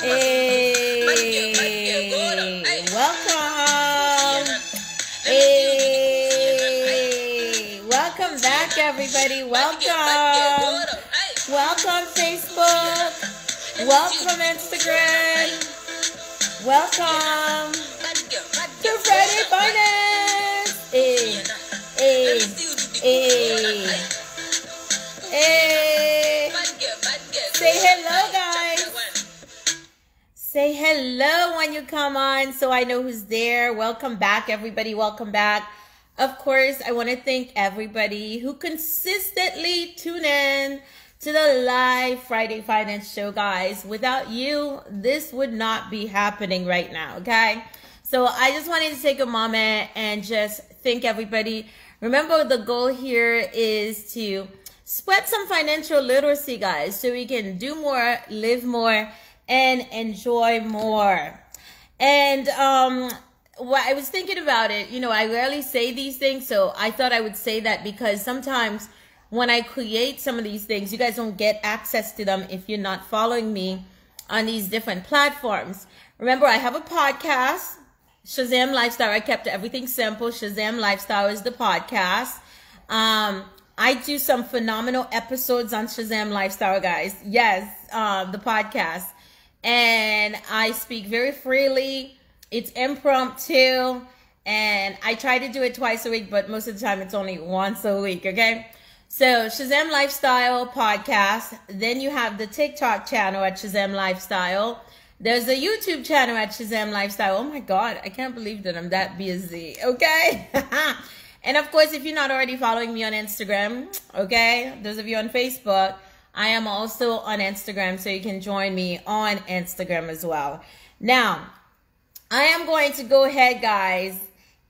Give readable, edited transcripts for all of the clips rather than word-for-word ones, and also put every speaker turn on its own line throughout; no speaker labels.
Hey, welcome. Hey, welcome back, everybody. Welcome. Welcome, Facebook. Welcome, Instagram. Welcome to Friday Finance. Hey, hey, hey, hey. Say hello, guys. Say hello when you come on so I know who's there. Welcome back, everybody. Welcome back. Of course, I want to thank everybody who consistently tune in to the live Friday Finance show, guys. Without you, this would not be happening right now, okay? So I just wanted to take a moment and just thank everybody. Remember, the goal here is to spread some financial literacy, guys, so we can do more, live more, and enjoy more. And well, I was thinking about it. You know, I rarely say these things, so I thought I would say that because sometimes when I create some of these things, you guys don't get access to them if you're not following me on these different platforms. Remember, I have a podcast, Shazam Lifestyle. I kept everything simple. Shazam Lifestyle is the podcast. I do some phenomenal episodes on Shazam Lifestyle, guys. Yes, the podcast. And I speak very freely. It's impromptu. And I try to do it twice a week, but most of the time it's only once a week, okay? So Shazam Lifestyle podcast. Then you have the TikTok channel at Shazam Lifestyle. There's a YouTube channel at Shazam Lifestyle. Oh my God, I can't believe that I'm that busy, okay? And of course, if you're not already following me on Instagram, okay, those of you on Facebook, I am also on Instagram, so you can join me on Instagram as well. Now, I am going to go ahead, guys,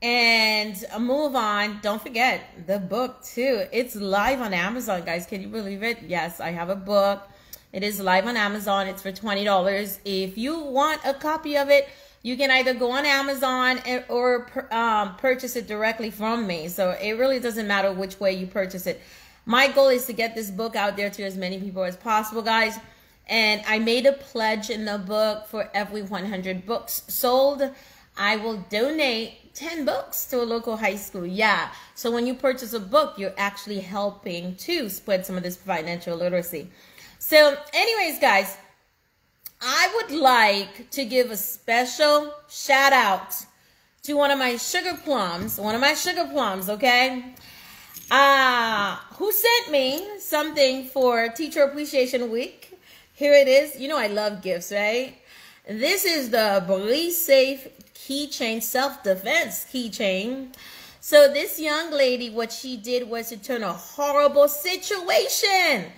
and move on. Don't forget the book, too. It's live on Amazon, guys. Can you believe it? Yes, I have a book. It is live on Amazon. It's for $20. If you want a copy of it, you can either go on Amazon or purchase it directly from me. So it really doesn't matter which way you purchase it. My goal is to get this book out there to as many people as possible, guys. And I made a pledge in the book for every 100 books sold, I will donate 10 books to a local high school. Yeah. So when you purchase a book, you're actually helping to spread some of this financial literacy. So anyways, guys, I would like to give a special shout out to one of my sugar plums, okay? Who sent me something for Teacher Appreciation Week. Here it is. You know I love gifts, right? This is the Breathe Safe keychain, self-defense keychain. So this young lady, what she did was to turn a horrible situation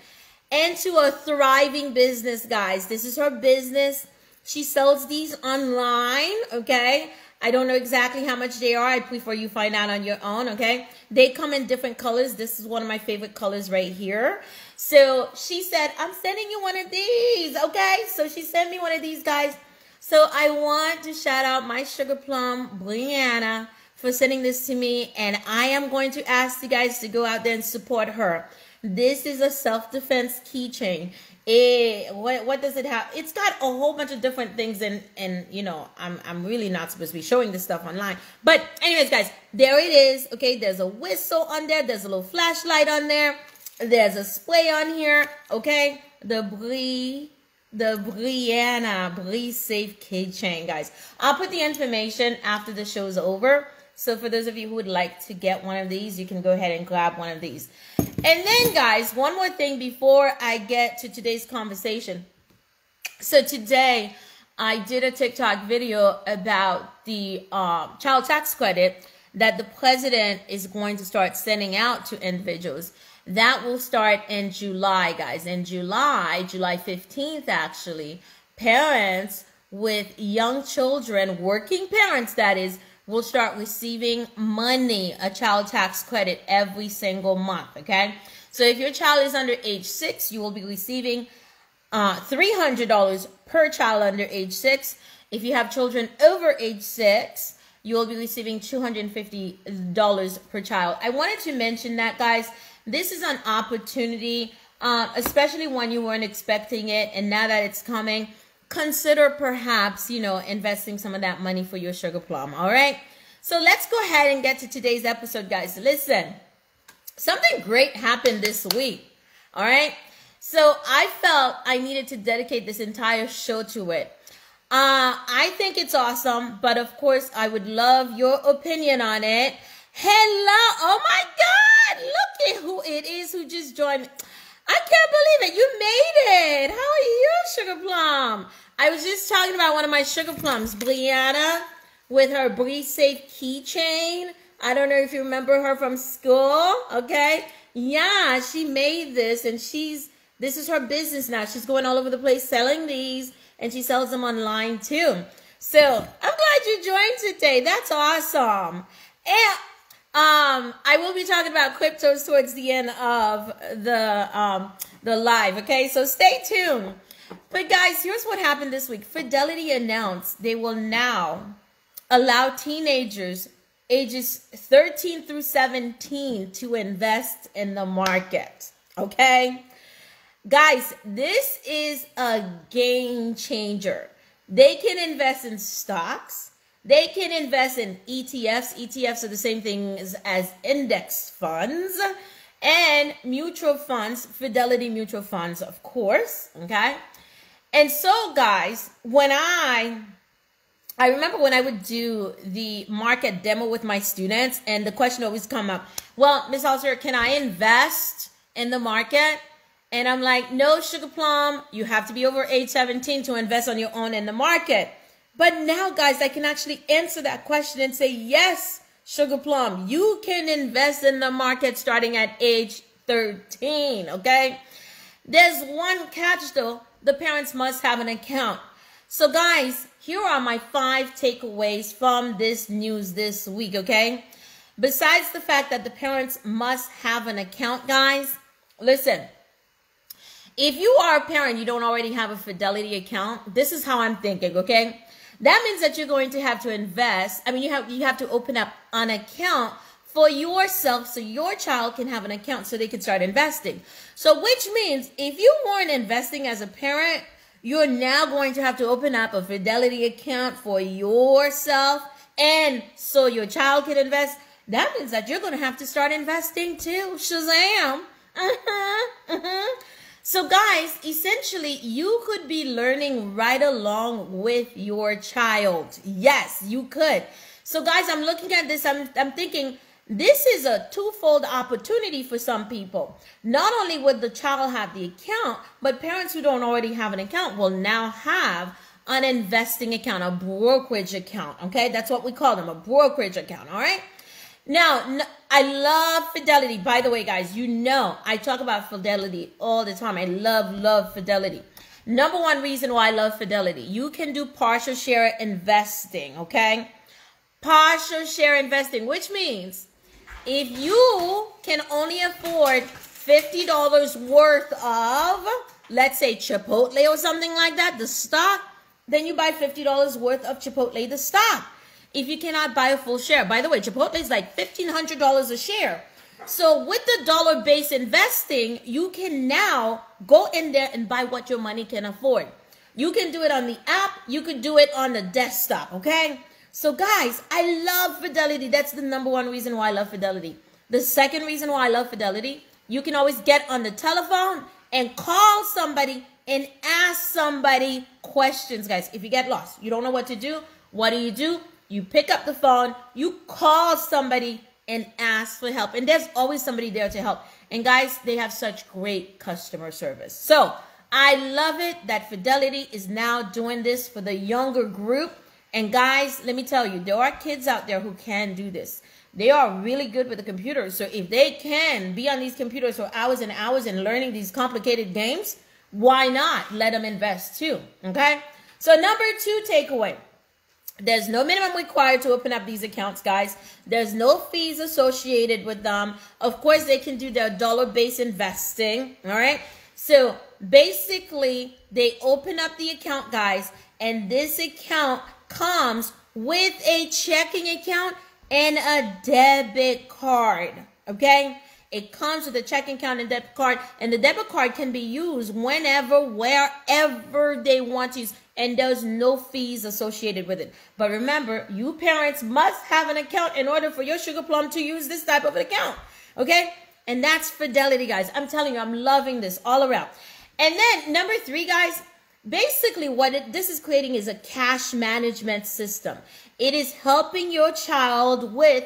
into a thriving business, guys. This is her business. She sells these online, okay? I don't know exactly how much they are. I prefer you find out on your own, okay? They come in different colors. This is one of my favorite colors right here. So she said, I'm sending you one of these, okay? So she sent me one of these, guys. So I want to shout out my sugar plum, Brianna, for sending this to me. And I am going to ask you guys to go out there and support her. This is a self-defense keychain. What does it have? It's got a whole bunch of different things, and you know, I'm really not supposed to be showing this stuff online. But anyways, guys, there it is. Okay, there's a whistle on there. There's a little flashlight on there. There's a spray on here. Okay, the Brianna Breathe Safe keychain, guys. I'll put the information after the show's over. So for those of you who would like to get one of these, you can go ahead and grab one of these. And then, guys, one more thing before I get to today's conversation. So today, I did a TikTok video about the child tax credit that the president is going to start sending out to individuals. That will start in July, guys. In July 15th, actually, parents with young children, working parents, that is, will start receiving money, a child tax credit every single month, okay? So if your child is under age 6, you will be receiving $300 per child under age 6. If you have children over age 6, you will be receiving $250 per child. I wanted to mention that, guys. This is an opportunity, especially when you weren't expecting it, and now that it's coming, consider perhaps, investing some of that money for your sugar plum. All right. So let's go ahead and get to today's episode, guys. Listen, something great happened this week. All right. So I felt I needed to dedicate this entire show to it. I think it's awesome, but of course I would love your opinion on it. Hello. Oh my God. Look at who it is who just joined me. I can't believe it. You made it. How are you, Sugar Plum? I was just talking about one of my Sugar Plums, Brianna, with her Bree Safe keychain. I don't know if you remember her from school. Okay. Yeah, she made this, and this is her business now. She's going all over the place selling these, and she sells them online too. So I'm glad you joined today. That's awesome. And I will be talking about cryptos towards the end of the live. Okay, so stay tuned. But guys, here's what happened this week. Fidelity announced they will now allow teenagers ages 13 through 17 to invest in the market. Okay, guys, this is a game changer. They can invest in stocks. They can invest in ETFs. ETFs are the same thing as index funds and mutual funds, Fidelity mutual funds, of course. Okay. And so, guys, when I remember when I would do the market demo with my students, and the question always come up, well, Miss Halser, can I invest in the market? And I'm like, no, Sugar Plum, you have to be over age 17 to invest on your own in the market. But now, guys, I can actually answer that question and say, yes, Sugar Plum, you can invest in the market starting at age 13, okay? There's one catch, though. The parents must have an account. So, guys, here are my 5 takeaways from this news this week, okay? Besides the fact that the parents must have an account, guys, listen. If you are a parent, you don't already have a Fidelity account, this is how I'm thinking, okay? That means that you're going to have to invest. I mean, you have to open up an account for yourself so your child can have an account so they can start investing. So which means if you weren't investing as a parent, you're now going to have to open up a Fidelity account for yourself and so your child can invest. That means that you're going to have to start investing too. Shazam. So guys, essentially, you could be learning right along with your child. Yes, you could. So guys, I'm looking at this. I'm thinking this is a twofold opportunity for some people. Not only would the child have the account, but parents who don't already have an account will now have an investing account, a brokerage account. Okay, that's what we call them, a brokerage account. All right. Now, I love Fidelity. By the way, guys, I talk about Fidelity all the time. I love Fidelity. Number one reason why I love Fidelity, you can do partial share investing, okay? Partial share investing, which means if you can only afford $50 worth of, let's say, Chipotle or something like that, the stock, then you buy $50 worth of Chipotle, the stock. If you cannot buy a full share. By the way, Chipotle is like $1,500 a share. So with the dollar-based investing, you can now go in there and buy what your money can afford. You can do it on the app. You can do it on the desktop, okay? So guys, I love Fidelity. That's the number one reason why I love Fidelity. The second reason why I love Fidelity, you can always get on the telephone and call somebody and ask somebody questions, guys. If you get lost, you don't know what to do, what do? You pick up the phone, you call somebody and ask for help. And there's always somebody there to help. And guys, they have such great customer service. So I love it that Fidelity is now doing this for the younger group. And guys, let me tell you, there are kids out there who can do this. They are really good with the computers. So if they can be on these computers for hours and hours and learning these complicated games, why not let them invest too? Okay. So number 2 takeaway. There's no minimum required to open up these accounts, guys. There's no fees associated with them. Of course, they can do their dollar-based investing, all right? So basically, they open up the account, guys, and this account comes with a checking account and a debit card, okay? It comes with a checking account and debit card, and the debit card can be used whenever, wherever they want to use. and there's no fees associated with it. But remember, you parents must have an account in order for your sugar plum to use this type of an account. Okay? And that's Fidelity, guys. I'm telling you, I'm loving this all around. And then number 3, guys, basically what this is creating is a cash management system. It is helping your child with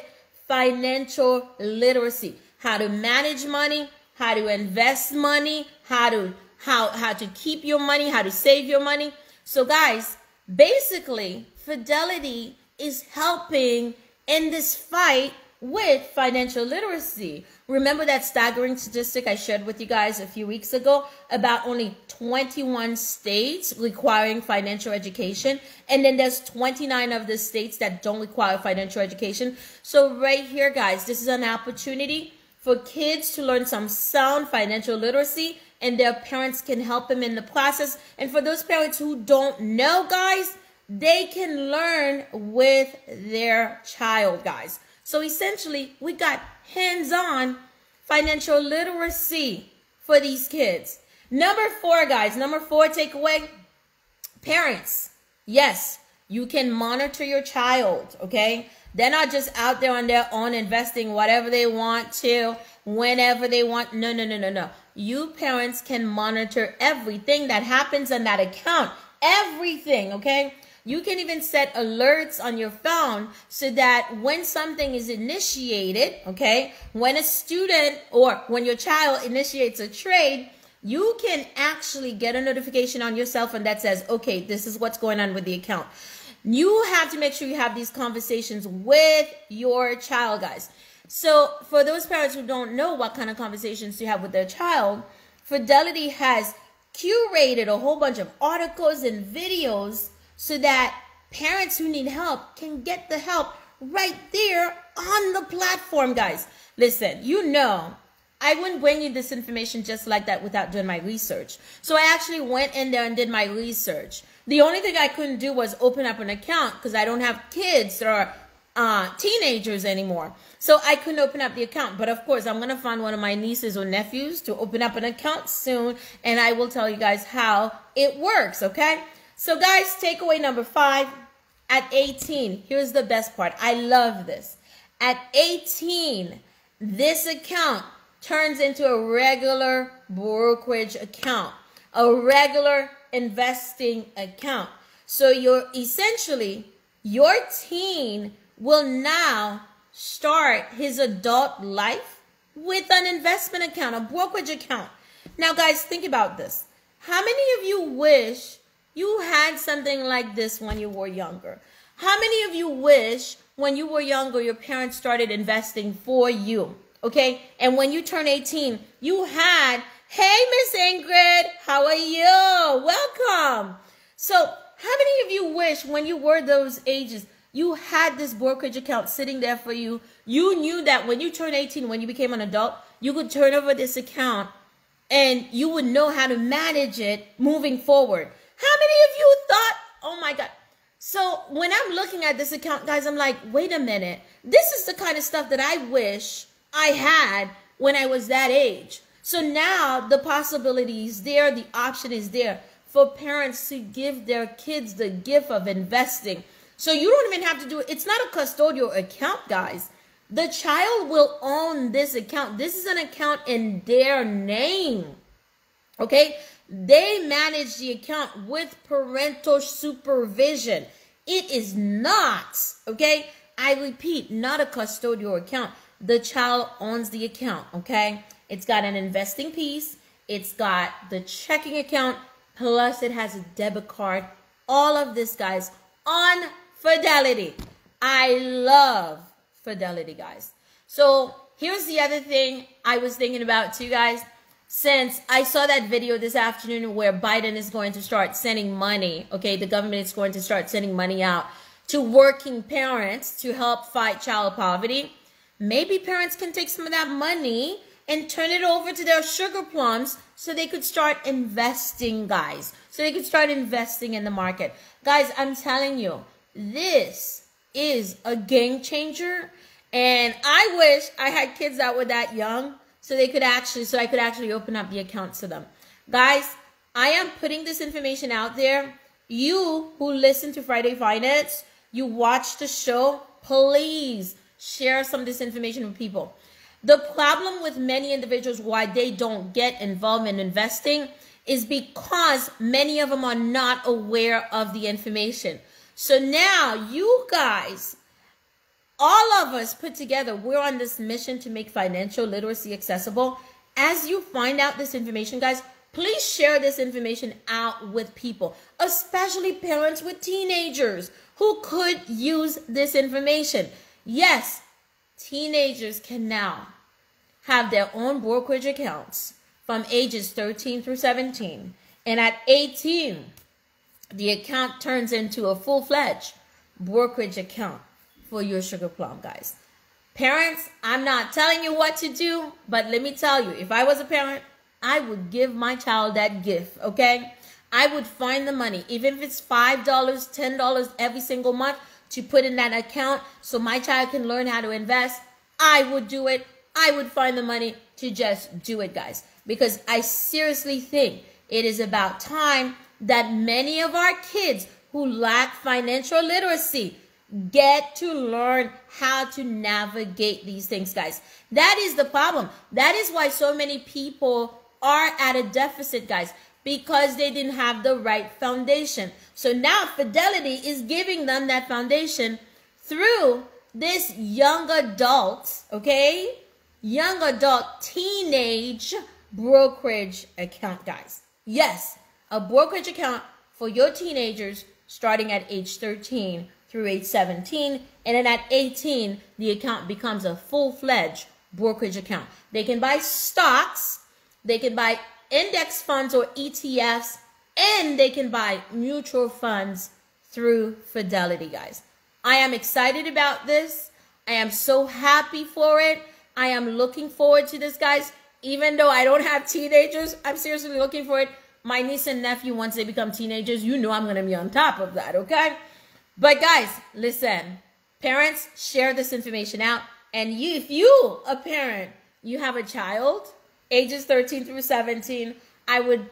financial literacy, how to manage money, how to invest money, how to keep your money, how to save your money. So guys, basically Fidelity is helping in this fight with financial literacy. Remember that staggering statistic I shared with you guys a few weeks ago about only 21 states requiring financial education, and then there's 29 of the states that don't require financial education. So right here, guys, this is an opportunity for kids to learn some sound financial literacy, and their parents can help them in the process. And for those parents who don't know, guys, they can learn with their child, guys. So essentially, we got hands-on financial literacy for these kids. Number 4, guys, number 4 takeaway, parents, yes, you can monitor your child, okay? They're not just out there on their own investing whatever they want to, whenever they want. No, no, no, no, no. You parents can monitor everything that happens on that account, everything, okay? You can even set alerts on your phone so that when something is initiated, okay, when a student or when your child initiates a trade, you can actually get a notification on your cell phone that says, okay, this is what's going on with the account. You have to make sure you have these conversations with your child, guys. So for those parents who don't know what kind of conversations to have with their child, Fidelity has curated a whole bunch of articles and videos so that parents who need help can get the help right there on the platform, guys. Listen, you know, I wouldn't bring you this information just like that without doing my research. So I actually went in there and did my research. The only thing I couldn't do was open up an account because I don't have kids or teenagers anymore. So I couldn't open up the account. But of course, I'm going to find one of my nieces or nephews to open up an account soon. And I will tell you guys how it works, okay? So guys, takeaway number 5, at 18, here's the best part. I love this. At 18, this account turns into a regular brokerage account, a regular investing account. So you're essentially, your teen will now start his adult life with an investment account, a brokerage account. Now guys, think about this. How many of you wish you had something like this when you were younger? How many of you wish when you were younger your parents started investing for you? Okay, and when you turn 18, you had, hey, Miss Ingrid, how are you? Welcome. So how many of you wish when you were those ages, you had this brokerage account sitting there for you? You knew that when you turned 18, when you became an adult, you could turn over this account and you would know how to manage it moving forward. How many of you thought, oh my God. So when I'm looking at this account, guys, I'm like, wait a minute. This is the kind of stuff that I wish I had when I was that age. So now the possibility is there, the option is there for parents to give their kids the gift of investing. So you don't even have to do it. It's not a custodial account, guys. The child will own this account. This is an account in their name. Okay? They manage the account with parental supervision. It is not, okay? I repeat, not a custodial account. The child owns the account, okay? It's got an investing piece. It's got the checking account. Plus, it has a debit card. All of this, guys, on Fidelity. I love Fidelity, guys. So here's the other thing I was thinking about too, guys. Since I saw that video this afternoon where Biden is going to start sending money, okay, the government is going to start sending money out to working parents to help fight child poverty. Maybe parents can take some of that money and turn it over to their sugar plums so they could start investing, guys. So they could start investing in the market. Guys, I'm telling you, this is a game changer. And I wish I had kids that were that young so I could actually open up the accounts to them. Guys, I am putting this information out there You who listen to Friday Finance, you watch the show, please share some of this information with people. The problem with many individuals why they don't get involved in investing is because many of them are not aware of the information. So now you guys, all of us put together, we're on this mission to make financial literacy accessible. As you find out this information, guys, please share this information out with people, especially parents with teenagers who could use this information. Yes, teenagers can now have their own brokerage accounts from ages 13 through 17. And at 18, the account turns into a full-fledged brokerage account for your sugar plum, guys. Parents, I'm not telling you what to do, but let me tell you, if I was a parent, I would give my child that gift, okay? I would find the money, even if it's $5, $10 every single month to put in that account so my child can learn how to invest. I would do it. I would find the money to just do it, guys, because I seriously think it is about time that many of our kids who lack financial literacy get to learn how to navigate these things, guys. That is the problem. That is why so many people are at a deficit, guys, because they didn't have the right foundation. So now Fidelity is giving them that foundation through this young adult, okay? Young adult teenage brokerage account, guys. Yes, a brokerage account for your teenagers starting at age 13 through age 17. And then at 18, the account becomes a full-fledged brokerage account. They can buy stocks, they can buy index funds or ETFs, and they can buy mutual funds through Fidelity, guys. I am excited about this. I am so happy for it. I am looking forward to this, guys. Even though I don't have teenagers, I'm seriously looking for it. My niece and nephew, once they become teenagers, you know I'm going to be on top of that, okay? But guys, listen. Parents, share this information out. And you, if you, a parent, you have a child, ages 13 through 17, I would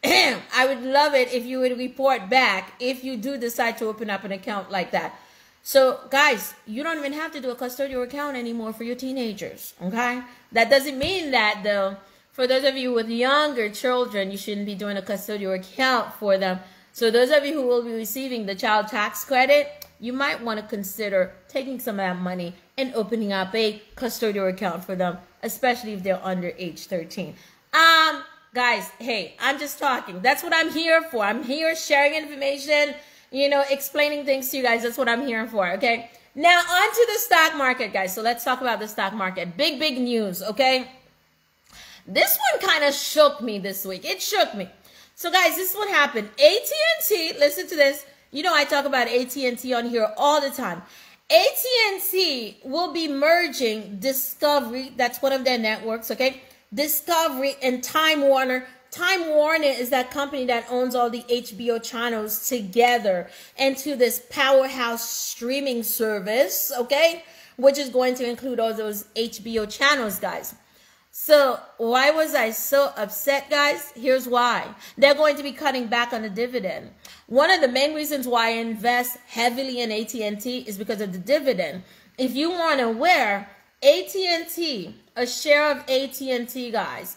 love it if you would report back if you do decide to open up an account like that. So, guys, you don't even have to do a custodial account anymore for your teenagers, okay? That doesn't mean that, though, for those of you with younger children, you shouldn't be doing a custodial account for them. So those of you who will be receiving the child tax credit, you might want to consider taking some of that money and opening up a custodial account for them, especially if they're under age 13. Guys, hey, I'm just talking. That's what I'm here for. I'm here sharing information, you know, explaining things to you guys. That's what I'm here for, okay? Now, on to the stock market, guys. So let's talk about the stock market. Big, big news, okay? This one kind of shook me this week. It shook me. So, guys, this is what happened. AT&T, listen to this. You know I talk about AT&T on here all the time. AT&T will be merging Discovery, that's one of their networks, okay? Discovery and Time Warner. Time Warner is that company that owns all the HBO channels together into this powerhouse streaming service, okay? Which is going to include all those HBO channels, guys. So why was I so upset, guys? Here's why. They're going to be cutting back on the dividend. One of the main reasons why I invest heavily in AT&T is because of the dividend. If you want to aware, AT&T, a share of AT&T, guys,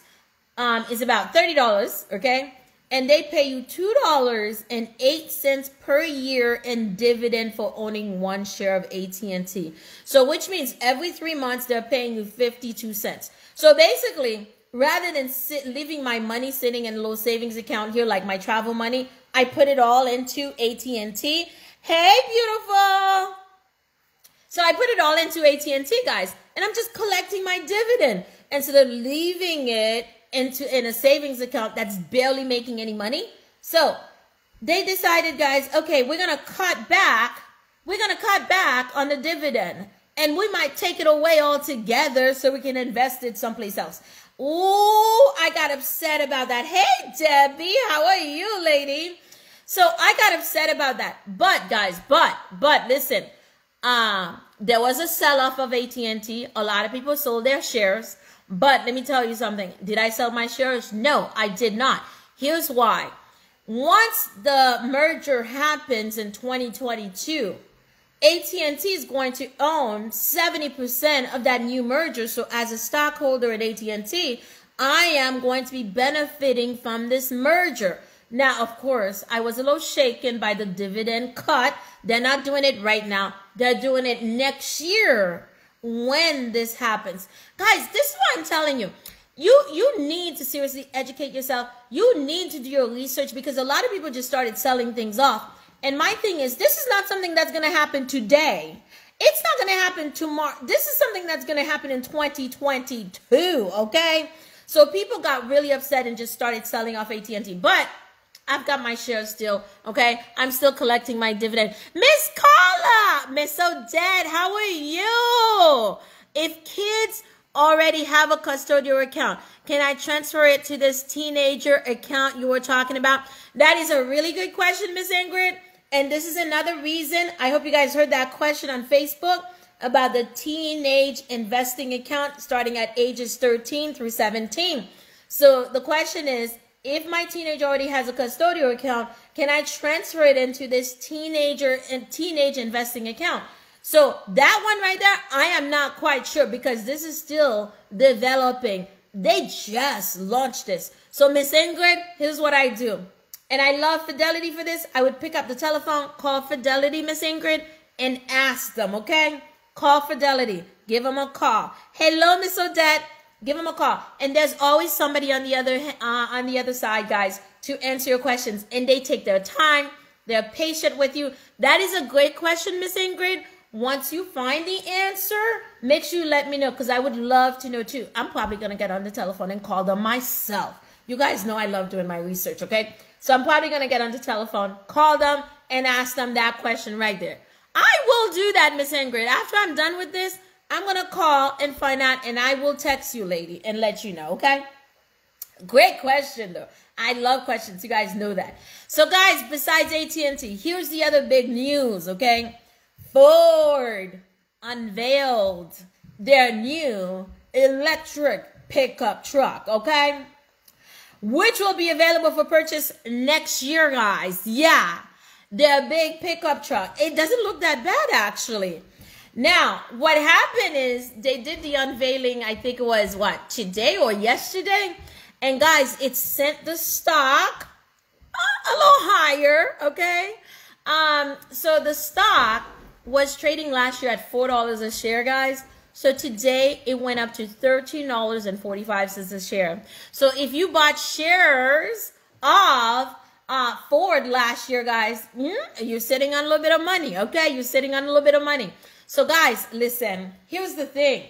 is about $30, okay? And they pay you $2.08 per year in dividend for owning one share of AT&T. So which means every 3 months they're paying you 52 cents. So basically, rather than leaving my money sitting in a little savings account here like my travel money, I put it all into AT&T. Hey, beautiful. So I put it all into AT&T, guys, and I'm just collecting my dividend instead of leaving it in a savings account that's barely making any money. So they decided, guys, okay, we're going to cut back. We're going to cut back on the dividend, and we might take it away altogether so we can invest it someplace else. Ooh, I got upset about that. Hey, Debbie, how are you, lady? So I got upset about that. But, guys, but listen, there was a sell-off of AT&T. A lot of people sold their shares. But let me tell you something. Did I sell my shares? No, I did not. Here's why. once the merger happens in 2022, AT&T is going to own 70% of that new merger. So as a stockholder at AT&T, I am going to be benefiting from this merger. Now, of course, I was a little shaken by the dividend cut. They're not doing it right now. They're doing it next year when this happens. Guys, this is what I'm telling you. You need to seriously educate yourself. You need to do your research, because a lot of people just started selling things off. And my thing is, this is not something that's going to happen today. It's not going to happen tomorrow. This is something that's going to happen in 2022, okay? So people got really upset and just started selling off AT&T. But I've got my shares still, okay? I'm still collecting my dividend. Miss Carla, Miss Odette, how are you? If kids already have a custodial account, can I transfer it to this teenager account you were talking about? That is a really good question, Miss Ingrid. And this is another reason, I hope you guys heard that question on Facebook about the teenage investing account starting at ages 13 through 17. So the question is, if my teenager already has a custodial account, can I transfer it into this teenage investing account? So that one right there, I am not quite sure, because this is still developing. They just launched this. So Miss Ingrid, here's what I do. And I love Fidelity for this. I would pick up the telephone, call Fidelity, Miss Ingrid, and ask them, okay? Call Fidelity. Give them a call. Hello, Miss Odette. Give them a call. And there's always somebody on the other side, guys, to answer your questions. And they take their time. They're patient with you. That is a great question, Miss Ingrid. Once you find the answer, make sure you let me know, because I would love to know too. I'm probably going to get on the telephone and call them myself. You guys know I love doing my research, okay? So I'm probably going to get on the telephone, call them, and ask them that question right there. I will do that, Miss Ingrid. After I'm done with this, I'm going to call and find out, and I will text you, lady, and let you know, okay? Great question, though. I love questions. You guys know that. So, guys, besides AT&T, here's the other big news, okay? Ford unveiled their new electric pickup truck, okay? Which will be available for purchase next year, guys. Yeah, their big pickup truck. It doesn't look that bad, actually. Now, what happened is they did the unveiling, I think it was, what, today or yesterday? And, guys, it sent the stock a little higher, okay? So the stock was trading last year at $4 a share, guys. So today it went up to $13.45 a share. So if you bought shares of Ford last year, guys, you're sitting on a little bit of money, okay? You're sitting on a little bit of money. So guys, listen, here's the thing.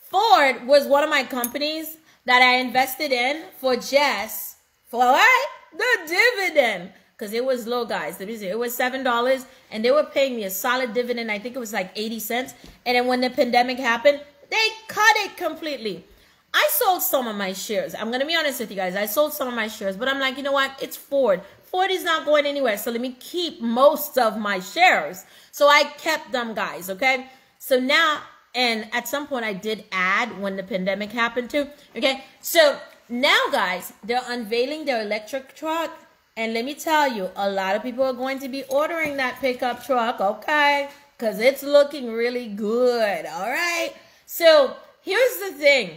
Ford was one of my companies that I invested in for just, for what? The dividend. Because it was low, guys. It was $7, and they were paying me a solid dividend. I think it was like 80 cents. And then when the pandemic happened, they cut it completely. I sold some of my shares. I'm going to be honest with you guys. I sold some of my shares, but I'm like, you know what? It's Ford. Ford is not going anywhere, so let me keep most of my shares. So I kept them, guys, okay? So now, and at some point I did add when the pandemic happened too, okay? So now, guys, they're unveiling their electric truck. And let me tell you, a lot of people are going to be ordering that pickup truck, okay? Because it's looking really good, all right? So here's the thing,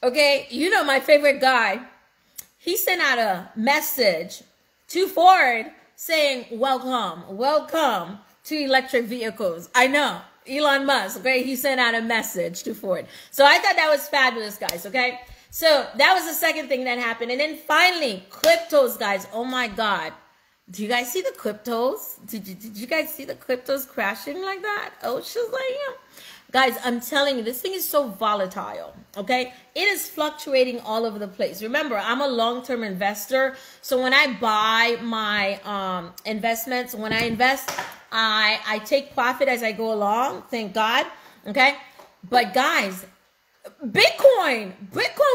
okay? You know my favorite guy. He sent out a message to Ford saying, welcome to electric vehicles. I know, Elon Musk, okay? He sent out a message to Ford. So I thought that was fabulous, guys, okay? So that was the second thing that happened. And then finally, cryptos, guys. Oh, my God. Do you guys see the cryptos? Did you guys see the cryptos crashing like that? Oh, Shazam. Guys, I'm telling you, this thing is so volatile, okay? It is fluctuating all over the place. Remember, I'm a long-term investor. So when I buy my investments, when I invest, I take profit as I go along. Thank God, okay? But, guys, Bitcoin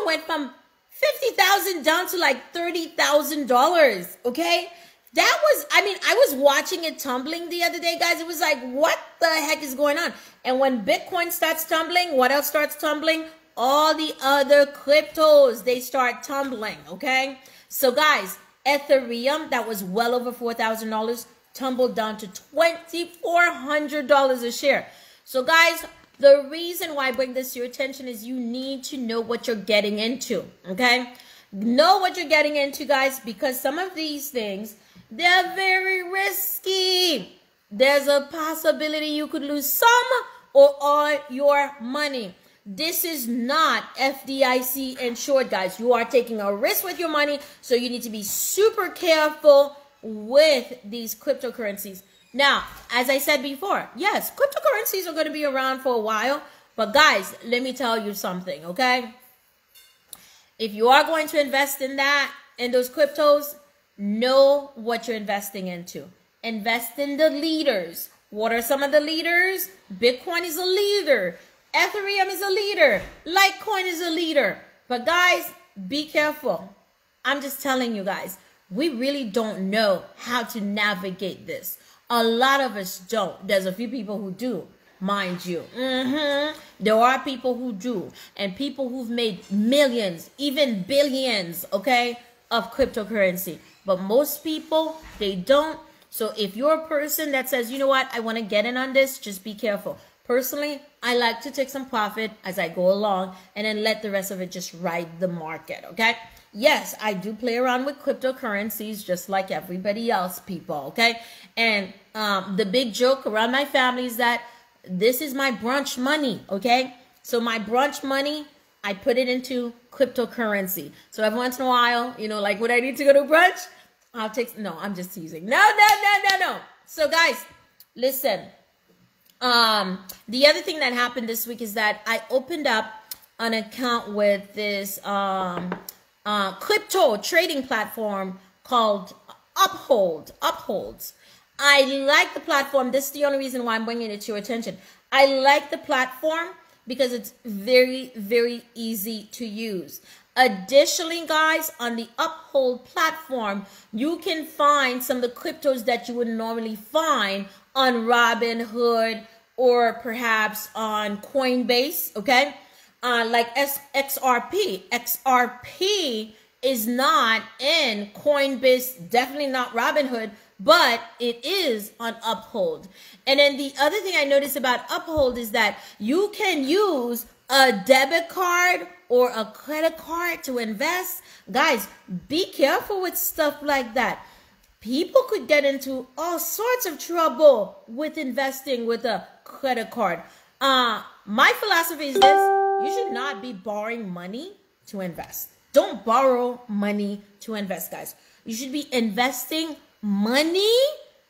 went from 50,000 down to like $30,000, okay? That was, I mean, I was watching it tumbling the other day, guys. It was like, what the heck is going on? And when Bitcoin starts tumbling, what else starts tumbling? All the other cryptos, they start tumbling, okay? So, guys, Ethereum, that was well over $4,000, tumbled down to $2,400 a share. So guys, the reason why I bring this to your attention is you need to know what you're getting into, okay? Know what you're getting into, guys, because some of these things, they're very risky. There's a possibility you could lose some or all your money. This is not FDIC insured, guys. You are taking a risk with your money, so you need to be super careful with these cryptocurrencies. Now, as I said before, yes, cryptocurrencies are going to be around for a while, but guys, let me tell you something, okay? If you are going to invest in those cryptos, know what you're investing into. Invest in the leaders. What are some of the leaders? Bitcoin is a leader. Ethereum is a leader. Litecoin is a leader. But guys, be careful. I'm just telling you guys, we really don't know how to navigate this. A lot of us don't. There's a few people who do, mind you. There are people who do. And people who've made millions, even billions, okay, of cryptocurrency. But most people, they don't. So if you're a person that says, you know what, I want to get in on this, just be careful. Personally, I like to take some profit as I go along and then let the rest of it just ride the market, okay? Yes, I do play around with cryptocurrencies just like everybody else, people, okay? And the big joke around my family is that this is my brunch money, okay? So my brunch money, I put it into cryptocurrency. So every once in a while, you know, like when I need to go to brunch, I'll take, no, I'm just teasing. No. So guys, listen. The other thing that happened this week is that I opened up an account with this crypto trading platform called Uphold. I like the platform. This is the only reason why I'm bringing it to your attention. I like the platform because it's very, very easy to use. Additionally, guys, on the Uphold platform, you can find some of the cryptos that you would normally find on Robinhood or perhaps on Coinbase, okay? Like XRP. XRP is not in Coinbase, definitely not Robinhood, but it is on Uphold. And then the other thing I noticed about Uphold is that you can use a debit card or a credit card to invest. Guys, be careful with stuff like that. People could get into all sorts of trouble with investing with a credit card. My philosophy is this: you should not be borrowing money to invest. Don't borrow money to invest, guys. You should be investing money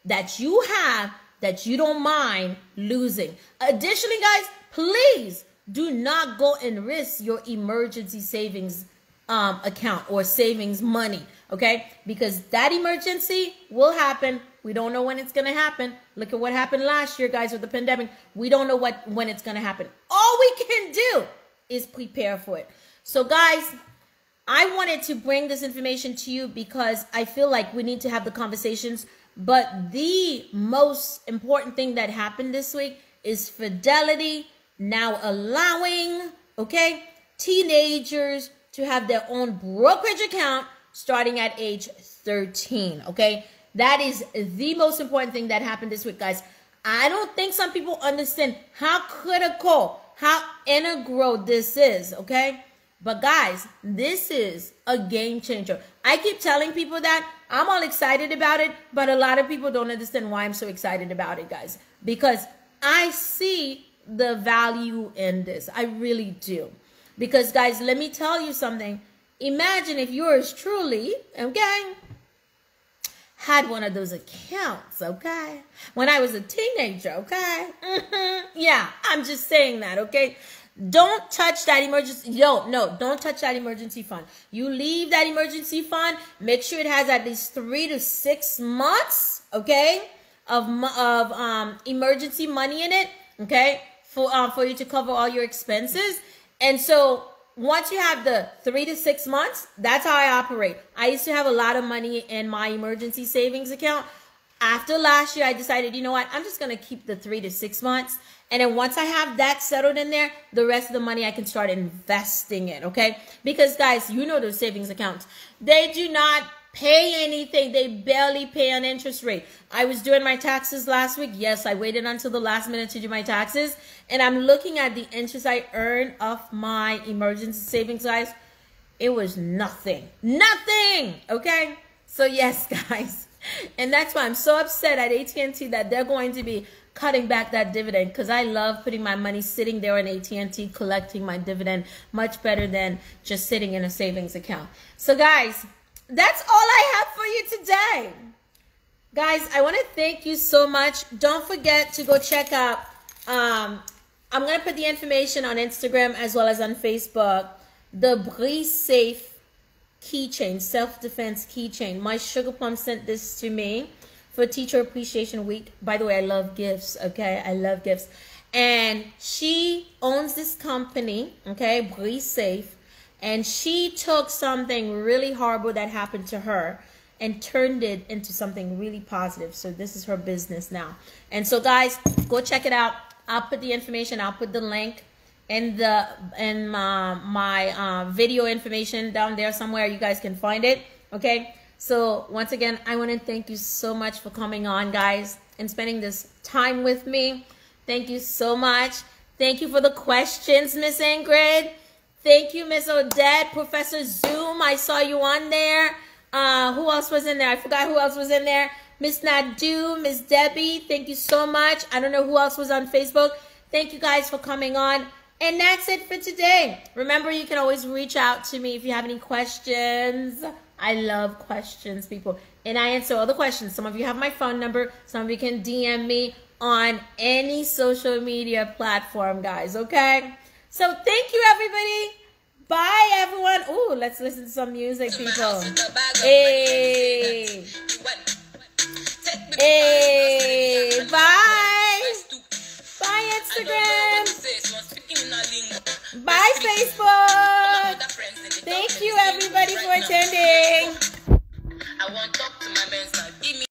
that you have that you don't mind losing. Additionally, guys, please do not go and risk your emergency savings account or savings money, okay? Because that emergency will happen. We don't know when it's going to happen. Look at what happened last year, guys, with the pandemic. We don't know when it's going to happen. All we can do is prepare for it. So, guys, I wanted to bring this information to you because I feel like we need to have the conversations. But the most important thing that happened this week is Fidelity now allowing, okay, teenagers to have their own brokerage account starting at age 13, okay? That is the most important thing that happened this week, guys. I don't think some people understand how critical, how integral this is, okay? But guys, this is a game changer. I keep telling people that I'm all excited about it, but a lot of people don't understand why I'm so excited about it, guys. Because I see the value in this. I really do. Because, guys, let me tell you something. Imagine if yours truly, okay, had one of those accounts, okay? When I was a teenager, okay? Yeah, I'm just saying that, okay? Don't touch that emergency. No, don't touch that emergency fund. You leave that emergency fund. Make sure it has at least 3 to 6 months, okay, of emergency money in it, okay, for you to cover all your expenses. And so once you have the 3 to 6 months, that's how I operate. I used to have a lot of money in my emergency savings account. After last year, I decided, you know what, I'm just going to keep the 3 to 6 months. And then once I have that settled in there, the rest of the money I can start investing in, okay? Because, guys, you know those savings accounts. They do not pay anything. They barely pay an interest rate. I was doing my taxes last week. Yes, I waited until the last minute to do my taxes. And I'm looking at the interest I earned off my emergency savings, guys. It was nothing. Nothing. Okay? So yes, guys. And that's why I'm so upset at AT&T that they're going to be cutting back that dividend, because I love putting my money sitting there in AT&T collecting my dividend much better than just sitting in a savings account. So guys, that's all I have for you today. Guys, I want to thank you so much. Don't forget to go check out, I'm going to put the information on Instagram as well as on Facebook, the Brise Safe keychain, self-defense keychain. My sugar plum sent this to me for Teacher Appreciation Week. By the way, I love gifts, okay? I love gifts. And she owns this company, okay, Brise Safe, and she took something really horrible that happened to her and turned it into something really positive. So this is her business now. And so guys, go check it out. I'll put the information, I'll put the link in my video information down there somewhere. You guys can find it, okay? So once again, I want to thank you so much for coming on, guys, and spending this time with me. Thank you so much. Thank you for the questions, Miss Ingrid. Thank you, Miss Odette, Professor Zoom. I saw you on there. Who else was in there? I forgot who else was in there. Miss Nadu, Miss Debbie, thank you so much. I don't know who else was on Facebook. Thank you guys for coming on. And that's it for today. Remember, you can always reach out to me if you have any questions. I love questions, people. And I answer all the questions. Some of you have my phone number. Some of you can DM me on any social media platform, guys, okay? So thank you, everybody. Bye, everyone. Ooh, let's listen to some music, people. Hey. Hey. Bye. Bye, Instagram. Bye, Facebook. Thank you, everybody, for attending.